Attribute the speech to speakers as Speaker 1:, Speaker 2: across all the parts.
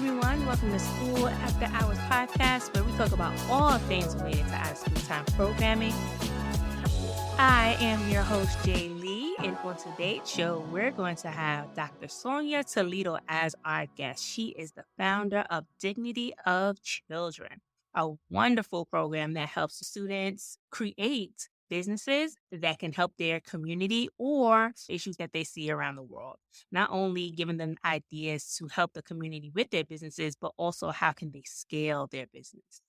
Speaker 1: everyone. Welcome to School After Hours podcast, where we talk about all things related to out-of-school time programming. I am your host, Jay Lee, and on today's show, we're going to have Dr. Sonia Toledo as our guest. She is the founder of Dignity of Children, a wonderful program that helps students create businesses that can help their community or issues that they see around the world. Not only giving them ideas to help the community with their businesses, but also how can they scale their business.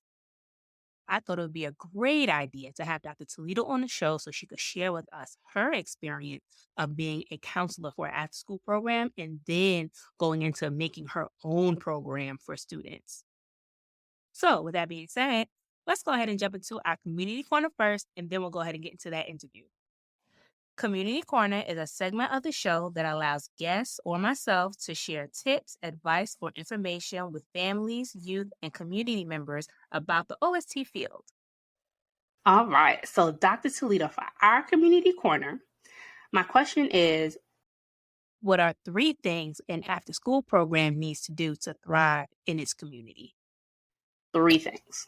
Speaker 1: I thought it would be a great idea to have Dr. Toledo on the show so she could share with us her experience of being a counselor for an after-school program and then going into making her own program for students. So with that being said, let's go ahead and jump into our community corner first, and then we'll go ahead and get into that interview. Community Corner is a segment of the show that allows guests or myself to share tips, advice, or information with families, youth, and community members about the OST field. All right, so Dr. Toledo, for our Community Corner, my question is, what are 3 things an after-school program needs to do to thrive in its community? 3 things.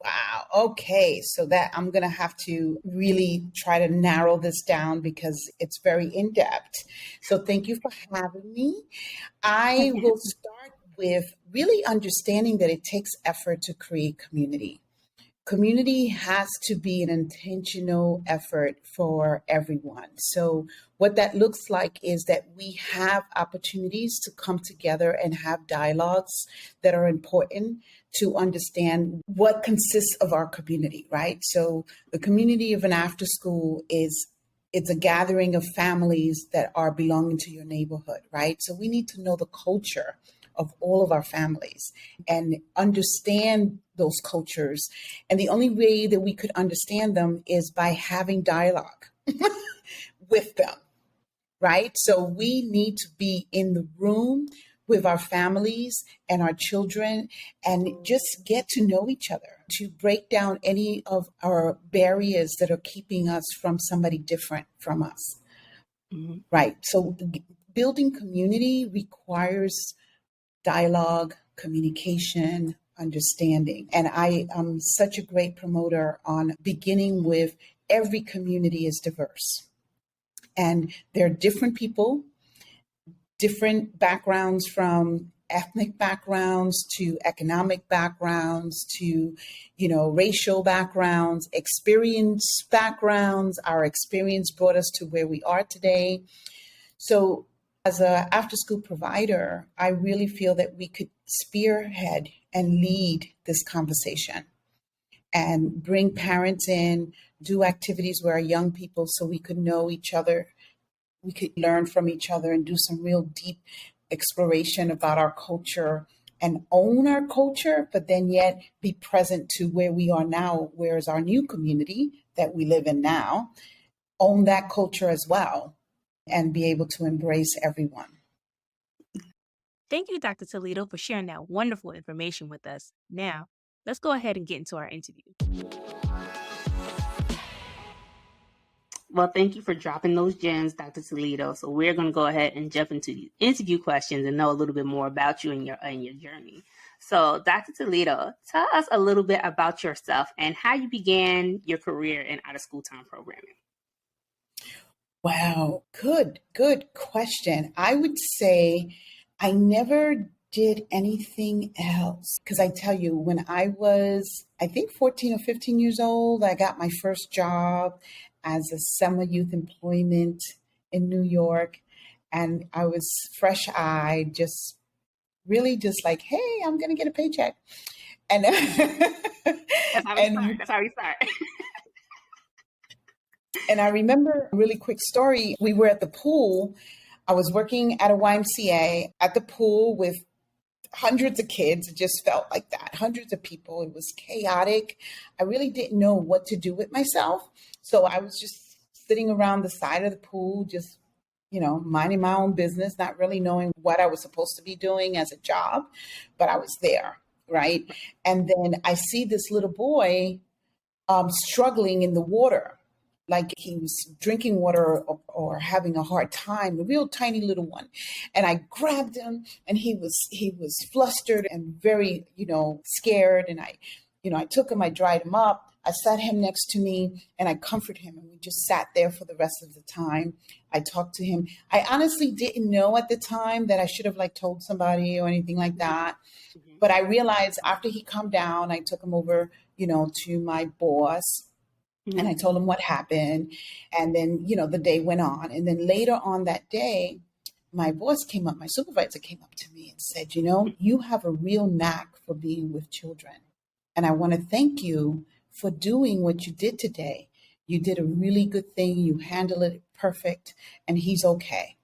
Speaker 2: Wow. Okay. So that I'm going to have to really try to narrow this down because it's very in-depth. So thank you for having me. I will start with really understanding that it takes effort to create community. Community has to be an intentional effort for everyone. So what that looks like is that we have opportunities to come together and have dialogues that are important to understand what consists of our community, right? So the community of an after school it's a gathering of families that are belonging to your neighborhood, right? So we need to know the culture of all of our families and understand those cultures. And the only way that we could understand them is by having dialogue with them, right? So we need to be in the room with our families and our children and just get to know each other, to break down any of our barriers that are keeping us from somebody different from us, right? So building community requires dialogue, communication, understanding. And I am such a great promoter on beginning with every community is diverse. And there are different people, different backgrounds, from ethnic backgrounds to economic backgrounds to, racial backgrounds, experience backgrounds. Our experience brought us to where we are today. So as an after-school provider, I really feel that we could spearhead and lead this conversation and bring parents in, do activities where our young people, so we could know each other, we could learn from each other and do some real deep exploration about our culture and own our culture, but then yet be present to where we are now, whereas our new community that we live in now, own that culture as well and be able to embrace everyone.
Speaker 1: Thank you, Dr. Toledo, for sharing that wonderful information with us. Now, let's go ahead and get into our interview. Well, thank you for dropping those gems, Dr. Toledo. So we're going to go ahead and jump into the interview questions and know a little bit more about you and your journey. So, Dr. Toledo, tell us a little bit about yourself and how you began your career in out-of-school time programming.
Speaker 2: Wow, good question. I would say I never did anything else. Because I tell you, when I was, I think 14 or 15 years old, I got my first job as a summer youth employment in New York. And I was fresh-eyed, just like, hey, I'm going to get a paycheck. And
Speaker 1: That's how we start.
Speaker 2: And I remember a really quick story. We were at the pool. I was working at a YMCA at the pool with hundreds of kids. It just felt like that. Hundreds of people. It was chaotic. I really didn't know what to do with myself. So I was just sitting around the side of the pool, just, minding my own business, not really knowing what I was supposed to be doing as a job, but I was there, right? And then I see this little boy struggling in the water. like he was drinking water or having a hard time, a real tiny little one. And I grabbed him, and he was flustered and very, scared. And I took him, I dried him up, I sat him next to me, and I comforted him. And we just sat there for the rest of the time. I talked to him. I honestly didn't know at the time that I should have told somebody or anything like that.
Speaker 1: Mhm.
Speaker 2: But I realized after he calmed down, I took him over, to my boss. And I told him what happened. And then, the day went on. And then later on that day, my boss came up, my supervisor came up to me and said, you have a real knack for being with children. And I want to thank you for doing what you did today. You did a really good thing. You handled it perfect, and he's okay.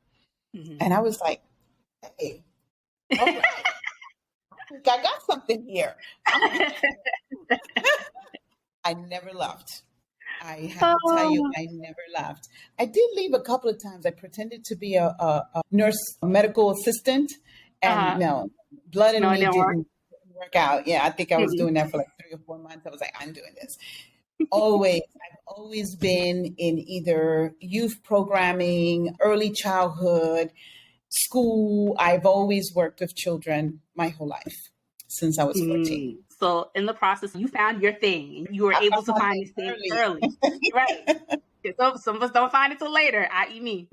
Speaker 1: Mhm.
Speaker 2: And I was like, hey, all right, I got something here. I never left. I have to tell you, I never left. I did leave a couple of times. I pretended to be a nurse, a medical assistant, and no, blood in
Speaker 1: No, it
Speaker 2: me
Speaker 1: didn't work.
Speaker 2: didn't work out. Yeah, I think I was
Speaker 1: Mhm.
Speaker 2: doing that for 3 or 4 months. I was like, I'm doing this. I've always been in either youth programming, early childhood, school. I've always worked with children my whole life since I was 14.
Speaker 1: So in the process, you found your thing. You were
Speaker 2: I
Speaker 1: able
Speaker 2: found
Speaker 1: to
Speaker 2: my
Speaker 1: find
Speaker 2: thing
Speaker 1: this thing
Speaker 2: early.
Speaker 1: early. Right. Some of us don't find it till later, i.e. me.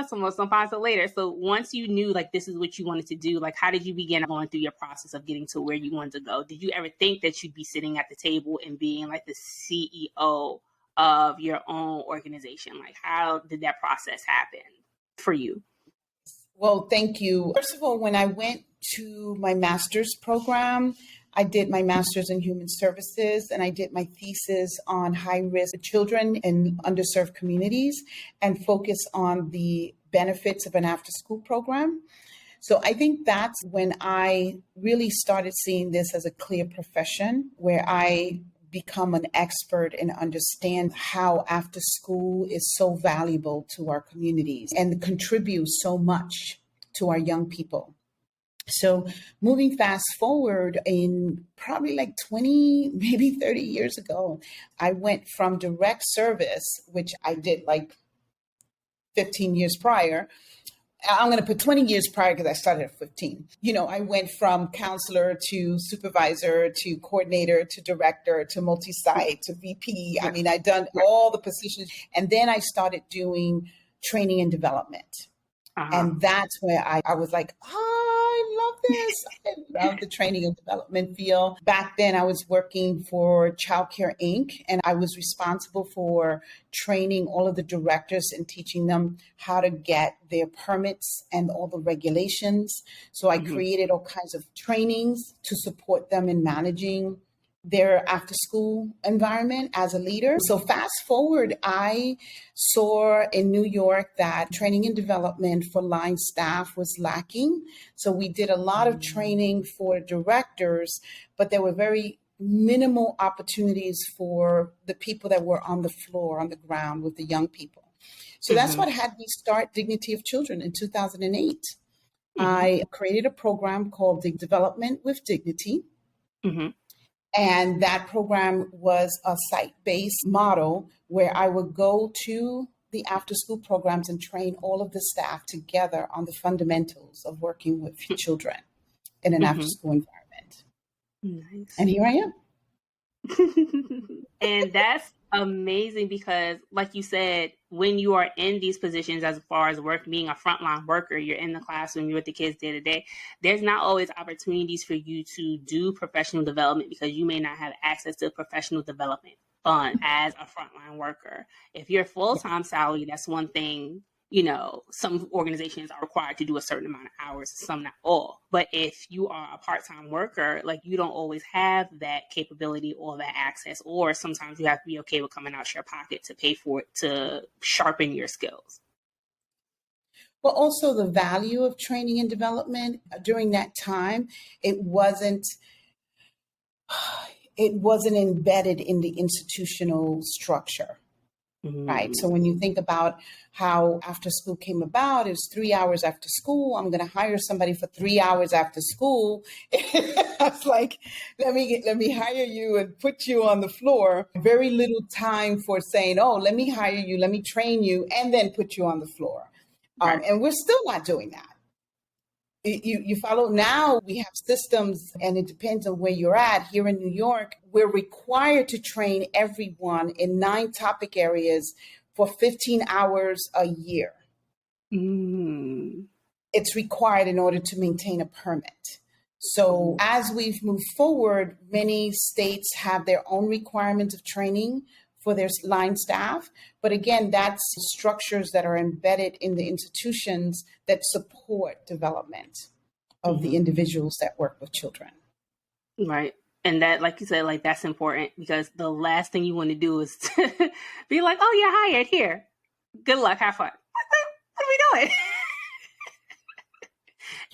Speaker 1: Some of us don't find it till later. So once you knew this is what you wanted to do, how did you begin going through your process of getting to where you wanted to go? Did you ever think that you'd be sitting at the table and being the CEO of your own organization? How did that process happen for you?
Speaker 2: Well, thank you. First of all, when I went to my master's program, I did my master's in human services, and I did my thesis on high risk children in underserved communities and focus on the benefits of an after school program. So I think that's when I really started seeing this as a clear profession where I become an expert and understand how after school is so valuable to our communities and contributes so much to our young people. So moving fast forward in probably 20, maybe 30 years ago, I went from direct service, which I did 15 years prior. I'm going to put 20 years prior because I started at 15. I went from counselor to supervisor to coordinator to director to multi-site to VP. I mean, I've done all the positions. And then I started doing training and development. And that's where I was like, I love this. I love the training and development field. Back then, I was working for Childcare Inc., and I was responsible for training all of the directors and teaching them how to get their permits and all the regulations. So I created all kinds of trainings to support them in managing their after school environment as a leader. So fast forward, I saw in New York that training and development for line staff was lacking. So we did a lot of training for directors, but there were very minimal opportunities for the people that were on the floor, on the ground with the young people. So that's what had me start Dignity of Children in 2008. I created a program called the Development with Dignity. And that program was a site-based model where I would go to the after-school programs and train all of the staff together on the fundamentals of working with children in an after-school environment.
Speaker 1: Nice.
Speaker 2: And here I am.
Speaker 1: And that's amazing because, like you said, when you are in these positions, as far as being a frontline worker, you're in the classroom, you're with the kids day to day, there's not always opportunities for you to do professional development because you may not have access to professional development fund as a frontline worker. If you're full-time salary, that's one thing. Some organizations are required to do a certain amount of hours, some not all. But if you are a part-time worker, you don't always have that capability or that access, or sometimes you have to be okay with coming out your pocket to pay for it to sharpen your skills.
Speaker 2: Well, also the value of training and development during that time, it wasn't embedded in the institutional structure. right? So
Speaker 1: Mm.
Speaker 2: when you think about how after school came about, it was 3 hours after school. I'm going to hire somebody for 3 hours after school. It's like, let me hire you and put you on the floor. Very little time for saying, oh, let me hire you, let me train you, and then put you on the floor.
Speaker 1: Right.
Speaker 2: And we're still not doing that. You follow. Now we have systems, and it depends on where you're at. Here in New York, we're required to train everyone in 9 topic areas for 15 hours a year.
Speaker 1: Mm.
Speaker 2: It's required in order to maintain a permit. So as we've moved forward, many states have their own requirements of training for their line staff. But again, that's structures that are embedded in the institutions that support development of the individuals that work with children.
Speaker 1: Right. And that, like you said, like that's important because the last thing you want to do is to be like, oh, you're hired here. Good luck. Have fun. What are we doing?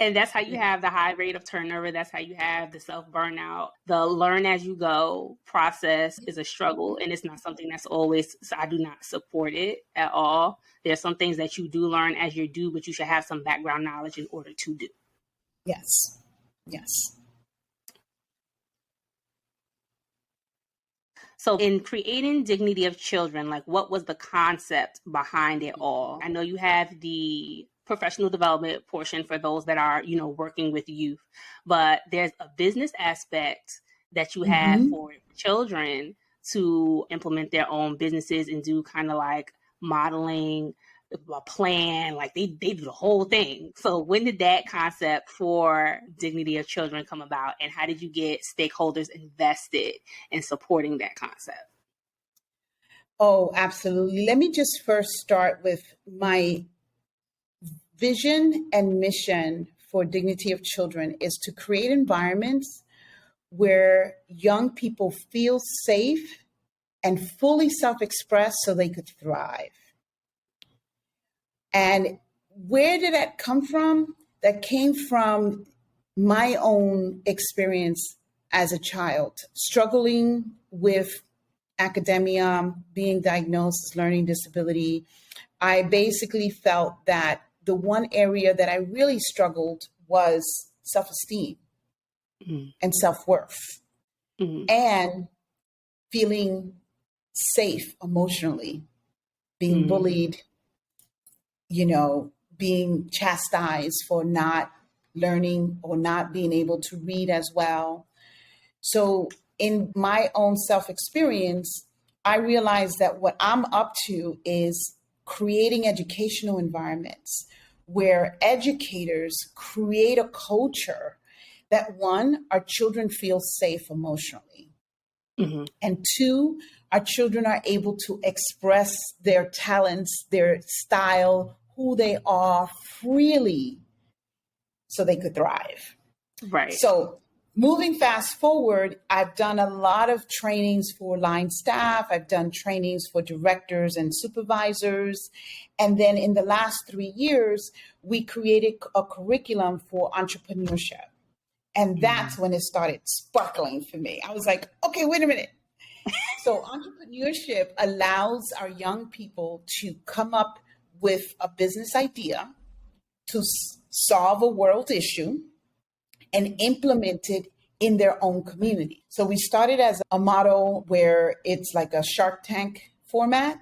Speaker 1: And that's how you have the high rate of turnover. That's how you have the self burnout. The learn as you go process is a struggle, and it's not something that's always, so I do not support it at all. There's some things that you do learn as you do, but you should have some background knowledge in order to do.
Speaker 2: Yes. Yes.
Speaker 1: So in creating Dignity of Children, like what was the concept behind it all? I know you have the professional development portion for those that are, working with youth, but there's a business aspect that you have
Speaker 2: Mm-hmm.
Speaker 1: for children to implement their own businesses and do kind of like modeling, a plan, like they do the whole thing. So when did that concept for Dignity of Children come about, and how did you get stakeholders invested in supporting that concept?
Speaker 2: Oh, absolutely. Let me just first start with my vision and mission for Dignity of Children is to create environments where young people feel safe and fully self-express so they could thrive. And where did that come from? That came from my own experience as a child, struggling with academia, being diagnosed as learning disability. I basically felt that the one area that I really struggled was self-esteem and self-worth and feeling safe emotionally, being bullied, being chastised for not learning or not being able to read as well. So in my own self-experience, I realized that what I'm up to is creating educational environments where educators create a culture that, one, our children feel safe emotionally, and two, our children are able to express their talents, their style, who they are freely so they could thrive.
Speaker 1: Right.
Speaker 2: So moving fast forward, I've done a lot of trainings for line staff. I've done trainings for directors and supervisors. And then in the last 3 years, we created a curriculum for entrepreneurship. And that's when it started sparkling for me. I was like, okay, wait a minute. So entrepreneurship allows our young people to come up with a business idea to solve a world issue and implement it in their own community. So we started as a model where it's like a Shark Tank format.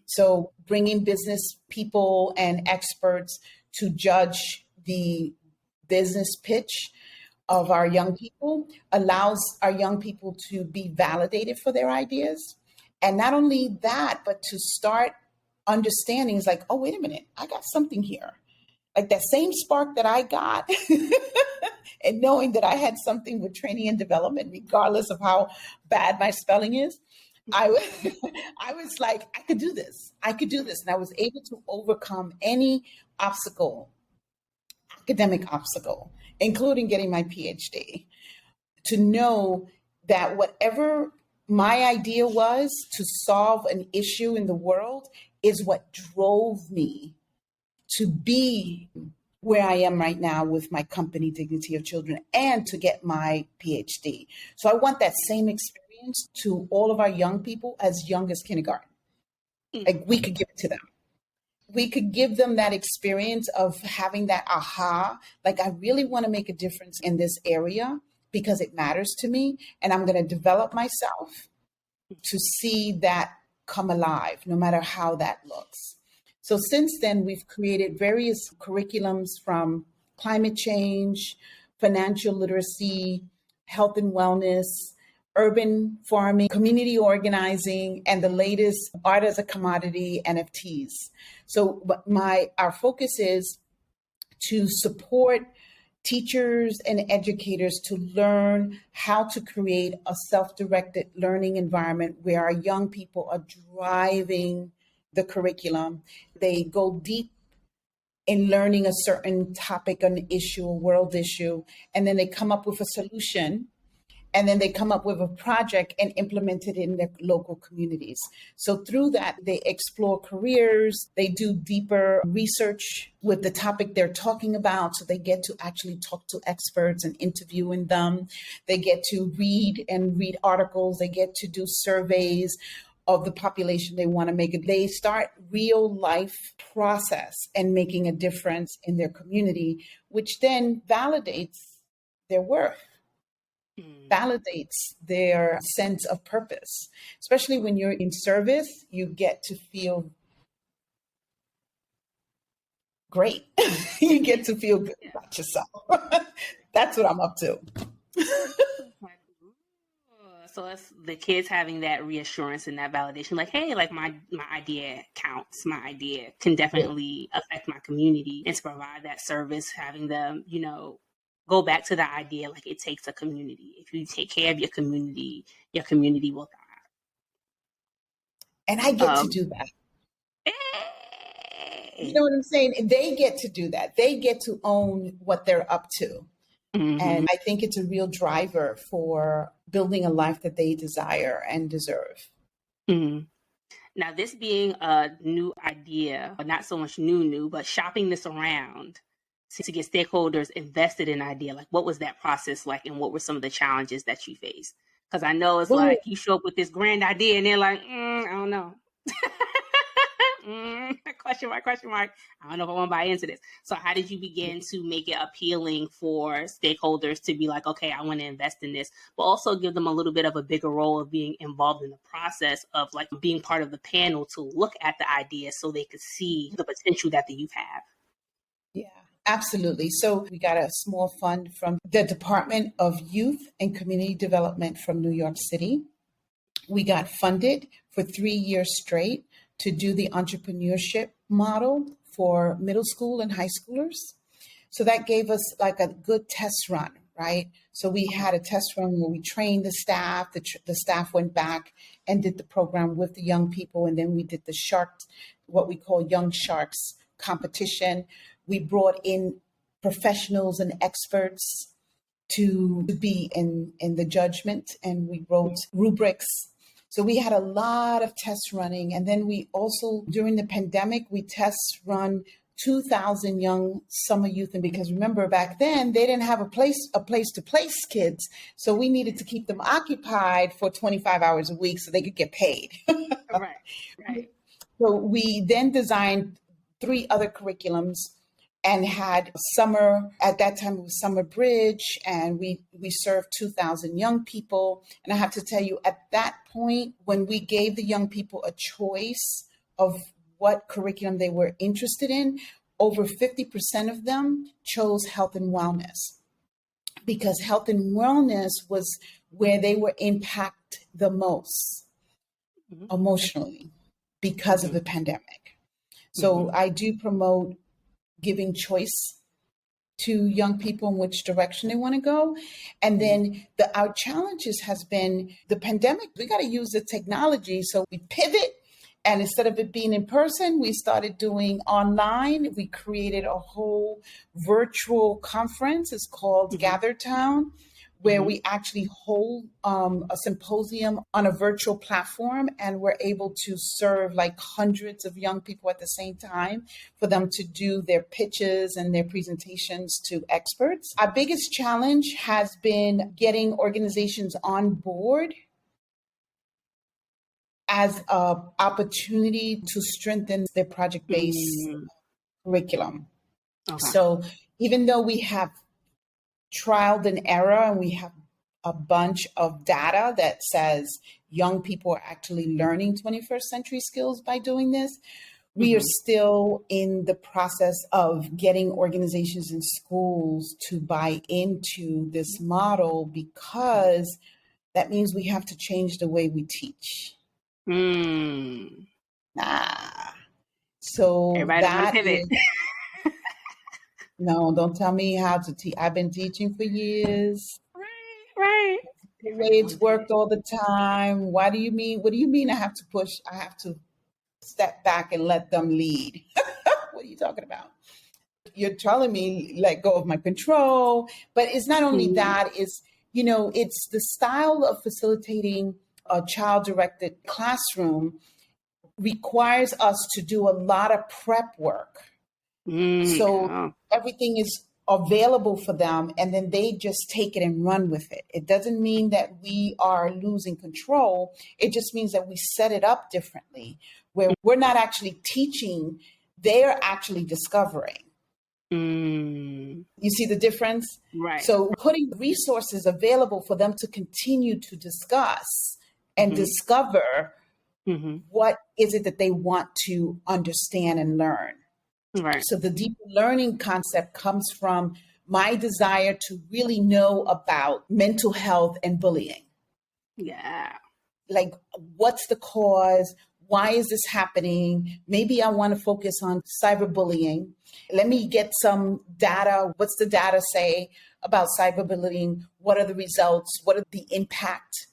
Speaker 2: So bringing business people and experts to judge the business pitch of our young people allows our young people to be validated for their ideas. And not only that, but to start understanding is like, oh, wait a minute, I got something here. Like that same spark that I got and knowing that I had something with training and development, regardless of how bad my spelling is, I was like, I could do this. I could do this. And I was able to overcome any obstacle, academic obstacle, including getting my Ph.D., to know that whatever my idea was to solve an issue in the world is what drove me to be where I am right now with my company, Dignity of Children, and to get my PhD. So I want that same experience to all of our young people as young as kindergarten. Like we could give it to them. We could give them that experience of having that aha, like I really want to make a difference in this area because it matters to me. And I'm going to develop myself to see that come alive, no matter how that looks. So since then, we've created various curriculums from climate change, financial literacy, health and wellness, urban farming, community organizing, and the latest art as a commodity, NFTs. So our focus is to support teachers and educators to learn how to create a self-directed learning environment where our young people are driving the curriculum. They go deep in learning a certain topic, an issue, a world issue, and then they come up with a solution, and then they come up with a project and implement it in their local communities. So through that, they explore careers, they do deeper research with the topic they're talking about. So they get to actually talk to experts and interviewing them. They get to read articles. They get to do surveys of the population they want to make it. They start real life process and making a difference in their community, which then validates their worth, validates their sense of purpose. Especially when you're in service, you get to feel great. You get to feel good about yourself. That's what I'm up to.
Speaker 3: So it's the kids having that reassurance and that validation, like, hey, like my idea counts. My idea can definitely affect my community, and to provide that service, having them, go back to the idea, like it takes a community. If you take care of your community will thrive.
Speaker 2: And I get to do that. You know what I'm saying? They get to do that. They get to own what they're up to. Mm-hmm. And I think it's a real driver for building a life that they desire and deserve.
Speaker 3: Mm-hmm. Now, this being a new idea, not so much new, but shopping this around to get stakeholders invested in an idea, like what was that process like, and what were some of the challenges that you faced? Because I know it's like you show up with this grand idea and they're like, I don't know. Question mark. I don't know if I want to buy into this. So how did you begin to make it appealing for stakeholders to be like, okay, I want to invest in this, but also give them a little bit of a bigger role of being involved in the process of like being part of the panel to look at the idea so they could see the potential that the youth have?
Speaker 2: Yeah, absolutely. So we got a small fund from the Department of Youth and Community Development from New York City. We got funded for 3 years straight to do the entrepreneurship model for middle school and high schoolers. So that gave us like a good test run, right? So we had a test run where we trained the staff. The staff went back and did the program with the young people. And then we did the sharks, what we call Young Sharks competition. We brought in professionals and experts to be in the judgment, and we wrote rubrics. So we had a lot of tests running. And then we also, during the pandemic, we test run 2,000 young summer youth. And because remember back then, they didn't have a place to place kids. So we needed to keep them occupied for 25 hours a week so they could get paid.
Speaker 3: Right.
Speaker 2: So we then designed 3 other curriculums and had summer, at that time it was Summer Bridge, and we served 2,000 young people. And I have to tell you, at that point, when we gave the young people a choice of what curriculum they were interested in, over 50% of them chose health and wellness, because health and wellness was where they were impacted the most emotionally because of the pandemic. So I do promote giving choice to young people in which direction they want to go. And then our challenges has been the pandemic. We got to use the technology. So we pivot, and instead of it being in person, we started doing online. We created a whole virtual conference. It's called Gather Town, where we actually hold a symposium on a virtual platform, and we're able to serve like hundreds of young people at the same time for them to do their pitches and their presentations to experts. Our biggest challenge has been getting organizations on board as an opportunity to strengthen their project-based
Speaker 3: Mm,
Speaker 2: curriculum.
Speaker 3: okay.
Speaker 2: So even though we have trial and error and we have a bunch of data that says young people are actually learning 21st century skills by doing this, we are
Speaker 3: Mhm.
Speaker 2: still in the process of getting organizations and schools to buy into this model, because that means we have to change the way we teach.
Speaker 3: Mm.
Speaker 2: Ah, so
Speaker 3: Everybody don't want to
Speaker 2: that
Speaker 3: pivot.
Speaker 2: is, no, don't tell me how to teach. I've been teaching for years.
Speaker 3: Right, right.
Speaker 2: The way
Speaker 3: Everybody don't
Speaker 2: it's
Speaker 3: want to pivot.
Speaker 2: worked all the time. Why do you mean? What do you mean I have to push? I have to step back and let them lead. What are you talking about? You're telling me let go of my control. But it's not only
Speaker 3: Mhm.
Speaker 2: that, it's the style of facilitating a child directed classroom requires us to do a lot of prep work.
Speaker 3: Mm.
Speaker 2: So
Speaker 3: Oh.
Speaker 2: everything is available for them, and then they just take it and run with it. It doesn't mean that we are losing control. It just means that we set it up differently, where we're not actually teaching, they're actually discovering.
Speaker 3: Mm.
Speaker 2: You see the difference?
Speaker 3: Right.
Speaker 2: So putting resources available for them to continue to discuss and
Speaker 3: Mhm.
Speaker 2: discover
Speaker 3: Mhm.
Speaker 2: what is it that they want to understand and learn.
Speaker 3: Right.
Speaker 2: So the deep learning concept comes from my desire to really know about mental health and bullying.
Speaker 3: Yeah.
Speaker 2: Like, what's the cause? Why is this happening? Maybe I want to focus on cyberbullying. Let me get some data. What's the data say about cyberbullying? What are the results? What are the impact?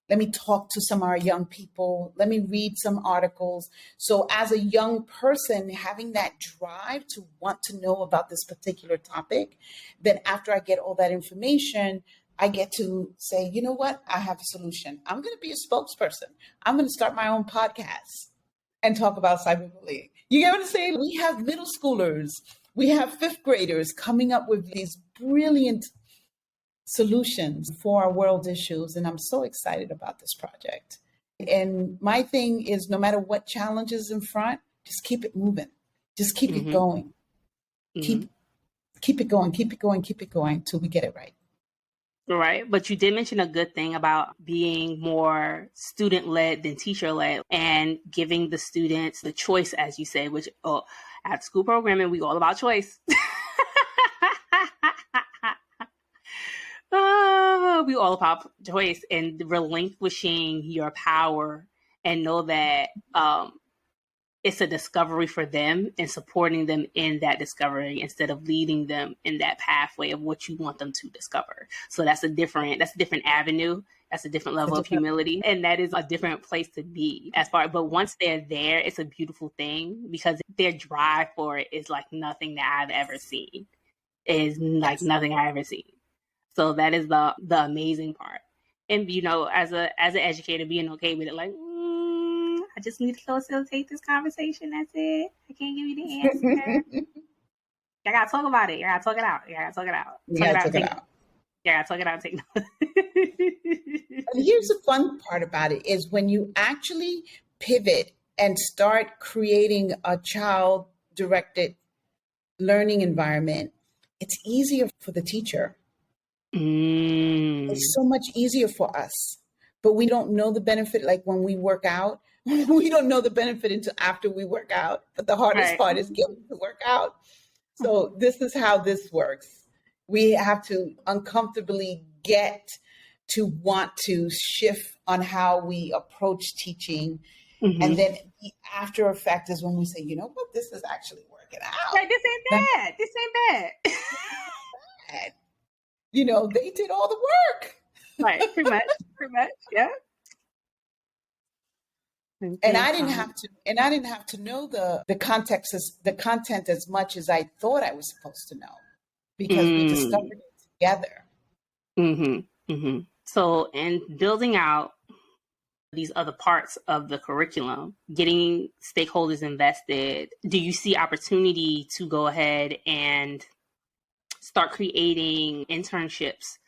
Speaker 2: Let me talk to some of our young people. Let me read some articles. So, as a young person, having that drive to want to know about this particular topic, then after I get all that information, I get to say, you know what? I have a solution. I'm going to be a spokesperson. I'm going to start my own podcast and talk about cyberbullying. You get what I'm saying? We have middle schoolers, we have fifth graders coming up with these brilliant solutions for our world issues. And I'm so excited about this project. And my thing is, no matter what challenge is in front, just keep it moving. Just keep it
Speaker 3: Mhm.
Speaker 2: going.
Speaker 3: Mhm.
Speaker 2: Keep keep it going, keep it going, keep it going till we get it right.
Speaker 3: Right. But you did mention a good thing about being more student led than teacher led and giving the students the choice, as you say, which at school programming, we all about choice. We all about choice and relinquishing your power and know that it's a discovery for them and supporting them in that discovery instead of leading them in that pathway of what you want them to discover. So that's a different avenue. That's a different
Speaker 2: It's a
Speaker 3: level of
Speaker 2: different.
Speaker 3: humility. And that is a different place to be as far, but once they're there, it's a beautiful thing because their drive for it is like nothing that I've ever seen. It is like
Speaker 2: Yes.
Speaker 3: nothing I've ever seen. So that is the amazing part. And as an educator, being okay with it, like I just need to facilitate this conversation. That's it. I can't give you the answer. I gotta talk about it. I gotta talk it out. I gotta talk it out.
Speaker 2: We
Speaker 3: Talk it
Speaker 2: gotta
Speaker 3: out and
Speaker 2: check it
Speaker 3: take notes.
Speaker 2: out.
Speaker 3: I gotta talk it out and take notes.
Speaker 2: And here's the fun part about it is when you actually pivot and start creating a child directed learning environment, it's easier for the teacher. It's
Speaker 3: Mm.
Speaker 2: so much easier for us. But we don't know the benefit like when we work out. We don't know the benefit until after we work out. But the hardest
Speaker 3: Right.
Speaker 2: part is getting to work out. So this is how this works. We have to uncomfortably get to want to shift on how we approach teaching. And
Speaker 3: Mm-hmm.
Speaker 2: then the after effect is when we say, you know what, this is actually working out.
Speaker 3: Like this ain't
Speaker 2: Not
Speaker 3: bad. This ain't bad.
Speaker 2: bad. They did all the work.
Speaker 3: Right. Pretty much. Pretty much. Yeah.
Speaker 2: And
Speaker 3: Okay.
Speaker 2: I didn't have to know the content as much as I thought I was supposed to know, because we discovered
Speaker 3: Mm.
Speaker 2: it together.
Speaker 3: Mm-hmm. Mm-hmm. So, in building out these other parts of the curriculum, getting stakeholders invested, do you see opportunity to go ahead and start creating internships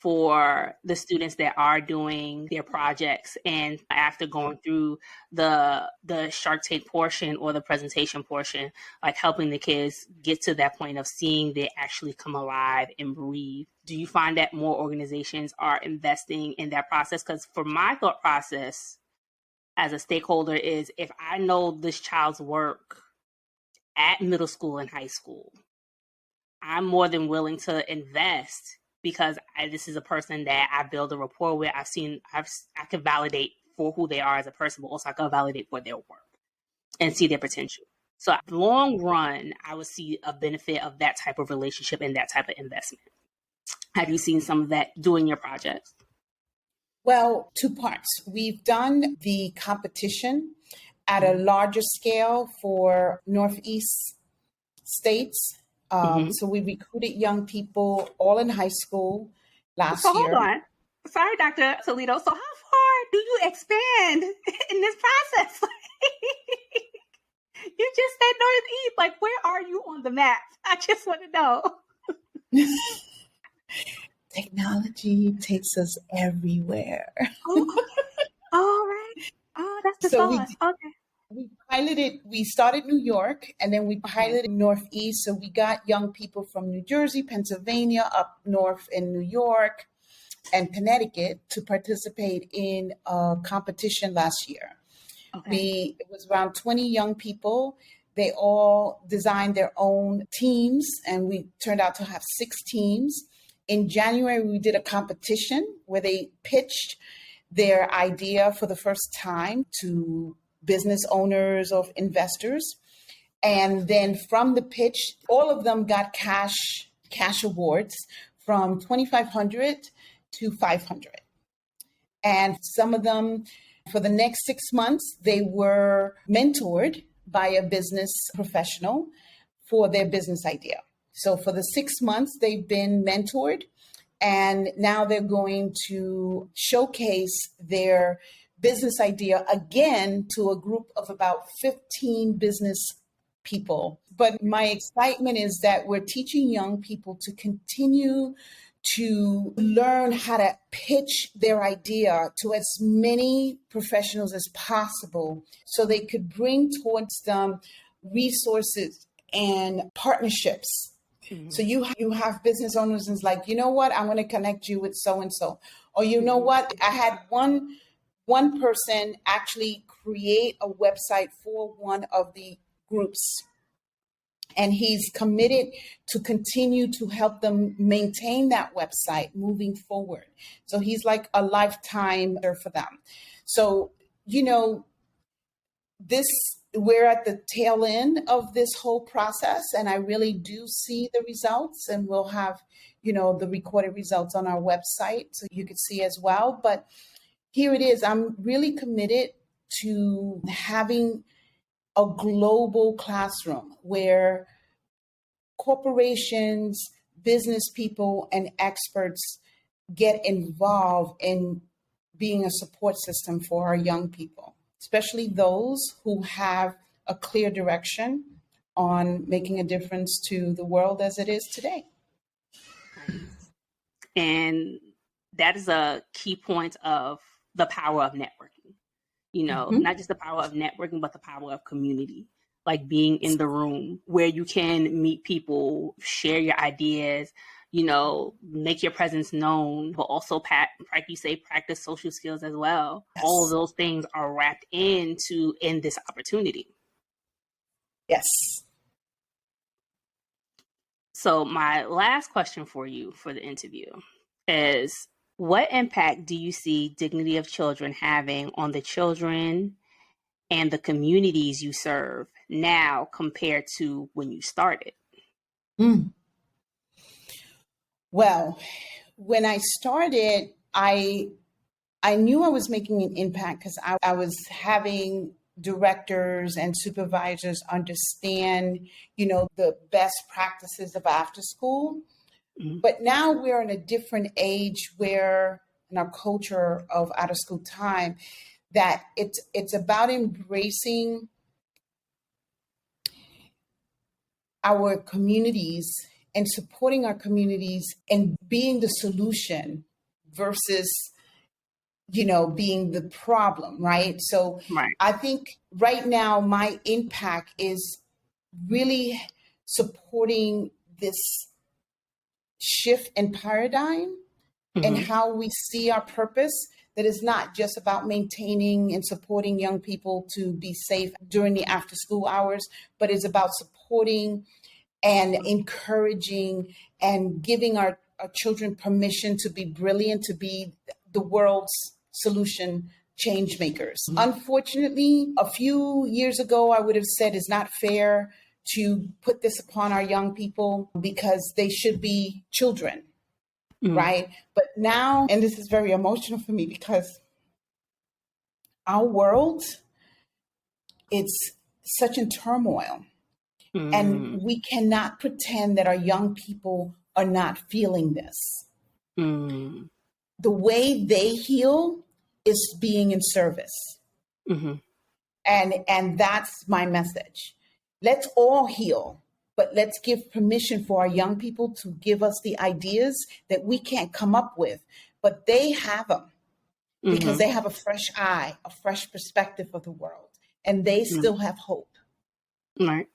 Speaker 3: for the students that are doing their projects, and after going through the Shark Tank portion or the presentation portion, like helping the kids get to that point of seeing they actually come alive and breathe? Do you find that more organizations are investing in that process? Because for my thought process as a stakeholder is, if I know this child's work at middle school and high school, I'm more than willing to invest, because this is a person that I build a rapport with. I can validate for who they are as a person, but also I can validate for their work and see their potential. So long run, I would see a benefit of that type of relationship and that type of investment. Have you seen some of that doing your projects?
Speaker 2: Well, two parts. We've done the competition at a larger scale for Northeast states. So we recruited young people all in high school last year.
Speaker 3: Hold on. Sorry, Dr. Toledo. So how far do you expand in this process? You just said Northeast. Like, where are you on the map? I just want to know.
Speaker 2: Technology takes us everywhere.
Speaker 3: Oh, okay. All right. Oh, that's the sauce. Okay.
Speaker 2: We started New York, and then we piloted Northeast. So we got young people from New Jersey, Pennsylvania, up north in New York and Connecticut to participate in a competition last year. Okay. It was around 20 young people. They all designed their own teams, and we turned out to have 6 teams. In January, we did a competition where they pitched their idea for the first time to business owners or investors. And then from the pitch, all of them got cash awards from $2,500 to $500. And some of them, for the next 6 months, they were mentored by a business professional for their business idea. So for the 6 months, they've been mentored, and now they're going to showcase their business idea again to a group of about 15 business people. But my excitement is that we're teaching young people to continue to learn how to pitch their idea to as many professionals as possible so they could bring towards them resources and partnerships. Mm-hmm. So you have business owners and it's like, you know what, I'm going to connect you with so-and-so. Or you know what, I had one person actually create a website for one of the groups. And he's committed to continue to help them maintain that website moving forward. So he's like a lifetime for them. So, we're at the tail end of this whole process, and I really do see the results, and we'll have, the recorded results on our website so you could see as well. But here it is. I'm really committed to having a global classroom where corporations, business people, and experts get involved in being a support system for our young people, especially those who have a clear direction on making a difference to the world as it is today.
Speaker 3: And that is a key point of the power of networking. Not just the power of networking, but the power of community, like being in the room where you can meet people, share your ideas, make your presence known, but also practice social skills as well. Yes. All of those things are wrapped in this opportunity.
Speaker 2: Yes.
Speaker 3: So my last question for you for the interview is, what impact do you see Dignity of Children having on the children and the communities you serve now compared to when you started?
Speaker 2: Well, when I started, I knew I was making an impact because I was having directors and supervisors understand, the best practices of after school. Mm-hmm. But now we're in a different age where in our culture of out of school time, that it's about embracing our communities and supporting our communities and being the solution versus, being the problem, right? So
Speaker 3: Right.
Speaker 2: I think right now my impact is really supporting this shift in paradigm and
Speaker 3: Mm-hmm.
Speaker 2: how we see our purpose, that is not just about maintaining and supporting young people to be safe during the after school hours, but it's about supporting and encouraging and giving our children permission to be brilliant, to be the world's solution change makers. Unfortunately, a few years ago, I would have said it's not fair to put this upon our young people because they should be children,
Speaker 3: Mm-hmm.
Speaker 2: right? But now, and this is very emotional for me because our world, it's such in turmoil.
Speaker 3: Mm-hmm.
Speaker 2: And we cannot pretend that our young people are not feeling this.
Speaker 3: Mm-hmm.
Speaker 2: The way they heal is being in service.
Speaker 3: Mm-hmm.
Speaker 2: And that's my message. Let's all heal, but let's give permission for our young people to give us the ideas that we can't come up with, but they have them because they have a fresh eye, a fresh perspective of the world, and they still have hope.
Speaker 3: Right.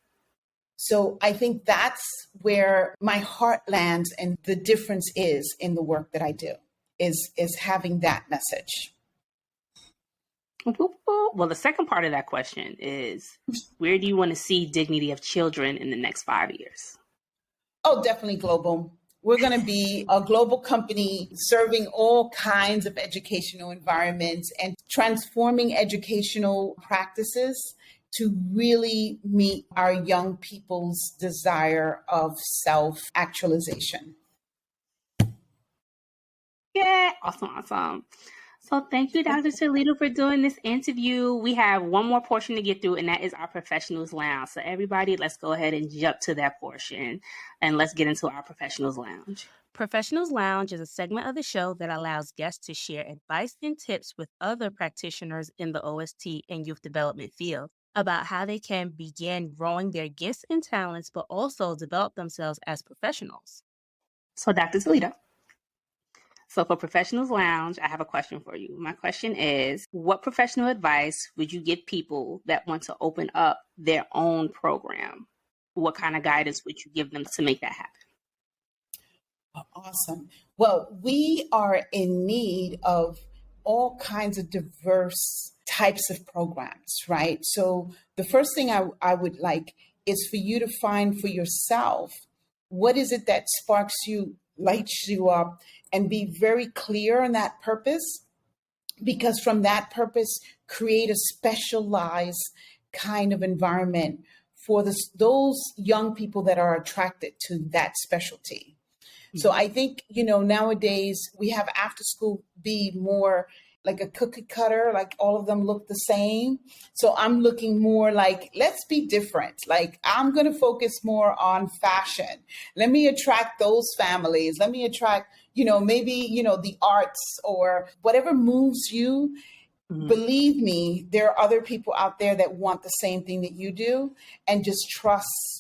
Speaker 2: So I think that's where my heart lands, and the difference is in the work that I do is having that message.
Speaker 3: Well, the second part of that question is, where do you want to see dignity of children in the next 5 years?
Speaker 2: Oh, definitely global. We're going to be a global company serving all kinds of educational environments and transforming educational practices to really meet our young people's desire of self-actualization.
Speaker 3: Yeah, awesome. So thank you, Dr. Toledo, for doing this interview. We have one more portion to get through, and that is our Professionals Lounge. So everybody, let's go ahead and jump to that portion, and let's get into our Professionals Lounge. Professionals Lounge is a segment of the show that allows guests to share advice and tips with other practitioners in the OST and youth development field about how they can begin growing their gifts and talents, but also develop themselves as professionals. So, Dr. Toledo. So for Professionals Lounge, I have a question for you. My question is, what professional advice would you give people that want to open up their own program? What kind of guidance would you give them to make that happen?
Speaker 2: Awesome. Well, we are in need of all kinds of diverse types of programs, right? So the first thing I would like is for you to find for yourself, what is it that sparks you, lights you up, and be very clear on that purpose, because from that purpose, create a specialized kind of environment for those young people that are attracted to that specialty. So I think, nowadays we have after school be more like a cookie cutter, like all of them look the same. So I'm looking more like, let's be different. Like I'm going to focus more on fashion. Let me attract those families. Let me attract, maybe, the arts or whatever moves you. Mm-hmm. Believe me, there are other people out there that want the same thing that you do, and just trust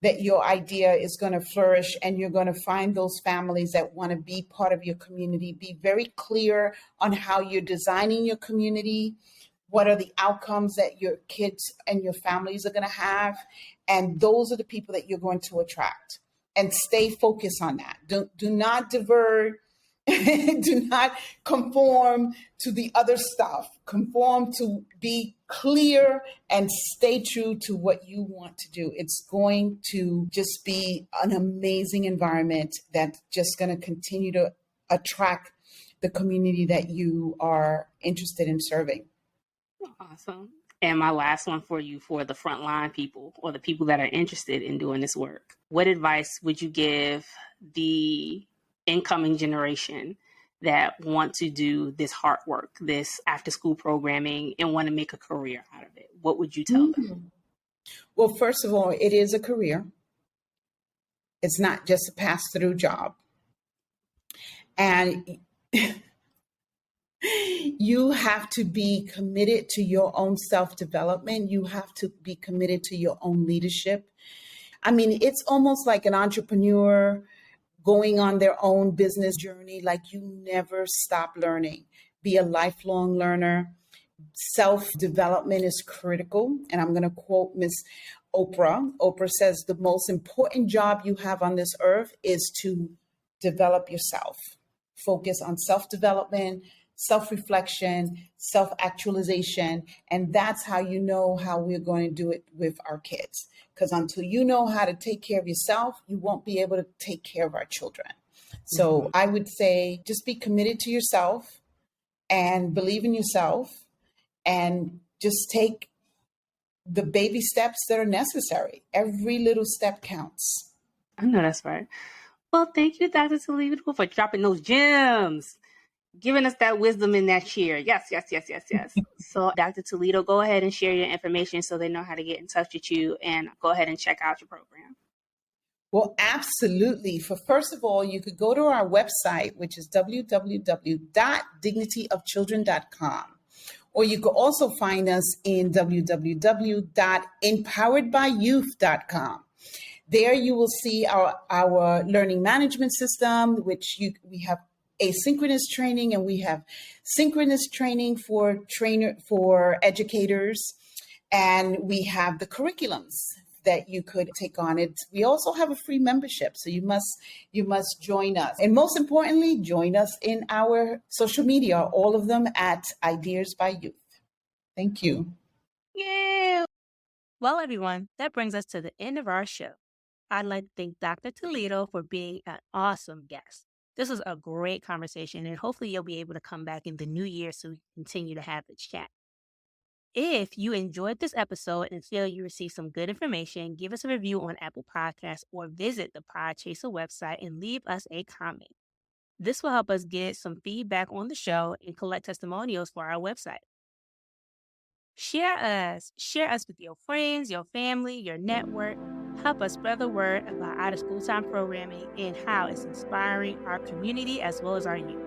Speaker 2: that your idea is going to flourish and you're going to find those families that want to be part of your community. Be very clear on how you're designing your community. What are the outcomes that your kids and your families are going to have? And those are the people that you're going to attract. And stay focused on that. Do not divert. Do not conform to the other stuff. Conform to be clear and stay true to what you want to do. It's going to just be an amazing environment that's just going to continue to attract the community that you are interested in serving.
Speaker 3: Awesome. And my last one for you, for the frontline people or the people that are interested in doing this work, what advice would you give the incoming generation that want to do this hard work, this after school programming, and want to make a career out of it? What would you tell them?
Speaker 2: Well, first of all, it is a career. It's not just a pass-through job. And you have to be committed to your own self-development. You have to be committed to your own leadership. I mean, it's almost like an entrepreneur going on their own business journey. Like, you never stop learning. Be a lifelong learner. Self-development is critical. And I'm going to quote Miss Oprah. Oprah says the most important job you have on this earth is to develop yourself. Focus on self-development, self-reflection, self-actualization. And that's how you know how we're going to do it with our kids. Because until you know how to take care of yourself, you won't be able to take care of our children. So I would say just be committed to yourself and believe in yourself and just take the baby steps that are necessary. Every little step counts.
Speaker 3: I know that's right. Well, thank you, Dr. Toledo, for dropping those gems, giving us that wisdom in that chair. Yes. So, Dr. Toledo, go ahead and share your information so they know how to get in touch with you, and go ahead and check out your program.
Speaker 2: Well, absolutely. First of all, you could go to our website, which is www.dignityofchildren.com. Or you could also find us in www.empoweredbyyouth.com. There you will see our learning management system, which we have asynchronous training and we have synchronous training for educators. And we have the curriculums that you could take on it. We also have a free membership, so you must join us. And most importantly, join us in our social media, all of them at Ideas by Youth. Thank you.
Speaker 1: Yeah. Well, everyone, that brings us to the end of our show. I'd like to thank Dr. Toledo for being an awesome guest. This was a great conversation, and hopefully you'll be able to come back in the new year so we can continue to have this chat. If you enjoyed this episode and feel you received some good information, give us a review on Apple Podcasts or visit the Podchaser website and leave us a comment. This will help us get some feedback on the show and collect testimonials for our website. Share us with your friends, your family, your network. Help us spread the word about out of school time programming and how it's inspiring our community as well as our youth.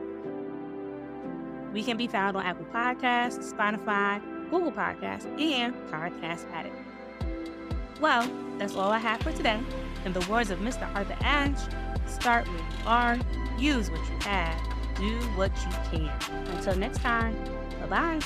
Speaker 1: We can be found on Apple Podcasts, Spotify, Google Podcasts, and Podcast Addict. Well, that's all I have for today. In the words of Mr. Arthur Ashe, start where you are, use what you have, do what you can. Until next time, bye-bye.